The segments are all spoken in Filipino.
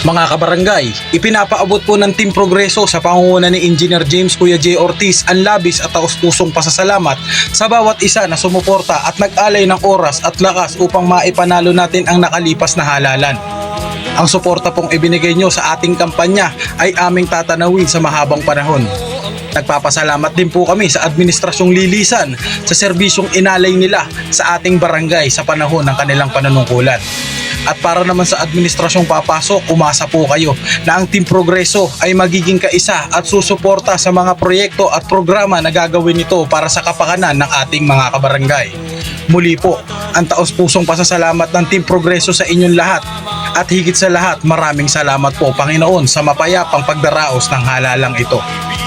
Mga kabarangay, ipinapaabot po ng Team Progreso sa pangunguna ni Engineer James Kuya J. Ortiz ang labis at taus-pusong pasasalamat sa bawat isa na sumuporta at nag-alay ng oras at lakas upang maipanalo natin ang nakalipas na halalan. Ang suporta pong ibinigay nyo sa ating kampanya ay aming tatanawin sa mahabang panahon. Nagpapasalamat din po kami sa Administrasyong Lilisan sa serbisyong inalay nila sa ating barangay sa panahon ng kanilang panunungkulan. At para naman sa administrasyong papasok, umasa po kayo na ang Team Progreso ay magiging kaisa at susuporta sa mga proyekto at programa na gagawin nito para sa kapakanan ng ating mga kabarangay. Muli po, ang taos-pusong pasasalamat ng Team Progreso sa inyong lahat. At higit sa lahat, maraming salamat po Panginoon sa mapayapang pagdaraos ng halalang ito.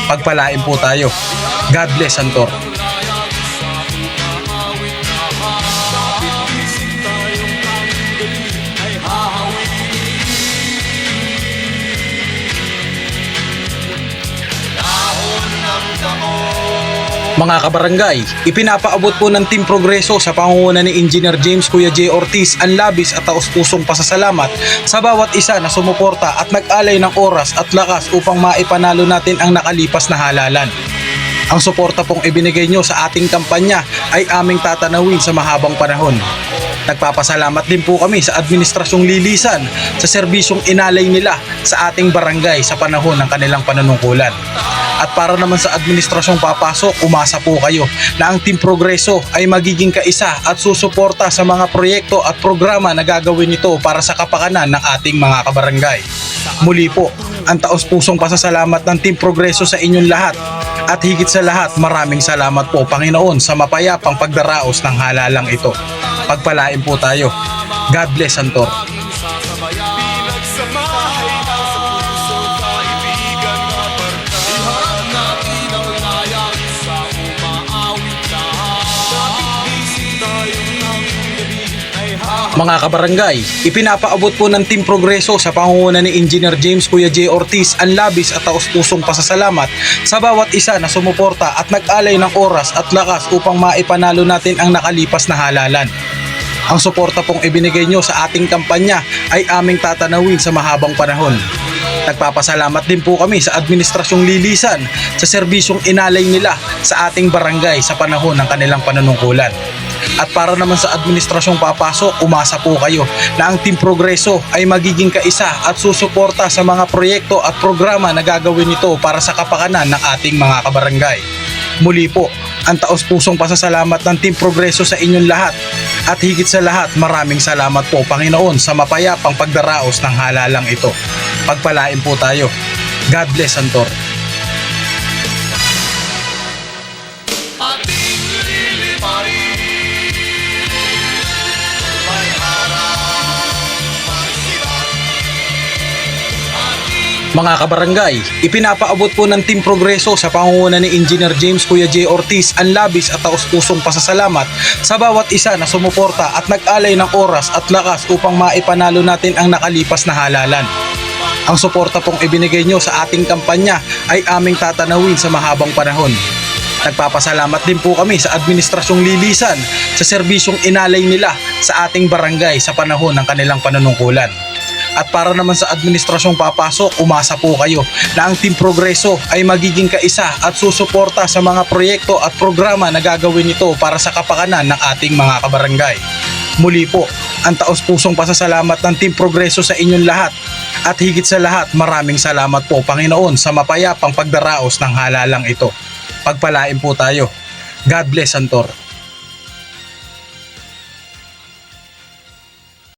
Pagpalain po tayo. God bless, Santor. Mga kabarangay, ipinapaabot po ng Team Progreso sa pangunguna ni Engineer James Kuya J. Ortiz ang labis at taus-pusong pasasalamat sa bawat isa na sumuporta at nag-alay ng oras at lakas upang maipanalo natin ang nakalipas na halalan. Ang suporta pong ibinigay nyo sa ating kampanya ay aming tatanawin sa mahabang panahon. Nagpapasalamat din po kami sa Administrasyong Lilisan sa serbisyong inalay nila sa ating barangay sa panahon ng kanilang panunungkulan. At para naman sa administrasyong papasok, umasa po kayo na ang Team Progreso ay magiging kaisa at susuporta sa mga proyekto at programa na gagawin nito para sa kapakanan ng ating mga kabarangay. Muli po, ang taos-pusong pasasalamat ng Team Progreso sa inyong lahat. At higit sa lahat, maraming salamat po Panginoon sa mapayapang pagdaraos ng halalang ito. Pagpalain po tayo. God bless, Santor. Mga kabarangay, ipinapaabot po ng Team Progreso sa pangunguna ni Engineer James Kuya J. Ortiz ang labis at taus-pusong pasasalamat sa bawat isa na sumuporta at nag-alay ng oras at lakas upang maipanalo natin ang nakalipas na halalan. Ang suporta pong ibinigay nyo sa ating kampanya ay aming tatanawin sa mahabang panahon. Nagpapasalamat din po kami sa Administrasyong Lilisan sa serbisyong inalay nila sa ating barangay sa panahon ng kanilang panunungkulan. At para naman sa administrasyong papasok, umasa po kayo na ang Team Progreso ay magiging kaisa at susuporta sa mga proyekto at programa na gagawin nito para sa kapakanan ng ating mga kabarangay. Muli po, ang taos-pusong pasasalamat ng Team Progreso sa inyong lahat. At higit sa lahat, maraming salamat po Panginoon sa mapayapang pagdaraos ng halalang ito. Pagpalain po tayo. God bless, Santor. Mga kabarangay, ipinapaabot po ng Team Progreso sa pangunguna ni Engineer James Kuya J. Ortiz ang labis at taus-pusong pasasalamat sa bawat isa na sumuporta at nag-alay ng oras at lakas upang maipanalo natin ang nakalipas na halalan. Ang suporta pong ibinigay nyo sa ating kampanya ay aming tatanawin sa mahabang panahon. Nagpapasalamat din po kami sa Administrasyong Lilisan sa serbisyong inalay nila sa ating barangay sa panahon ng kanilang panunungkulan. At para naman sa administrasyong papasok, umasa po kayo na ang Team Progreso ay magiging kaisa at susuporta sa mga proyekto at programa na gagawin nito para sa kapakanan ng ating mga kabarangay. Muli po, ang taos-pusong pasasalamat ng Team Progreso sa inyong lahat. At higit sa lahat, maraming salamat po Panginoon sa mapayapang pagdaraos ng halalang ito. Pagpalain po tayo. God bless, Santor.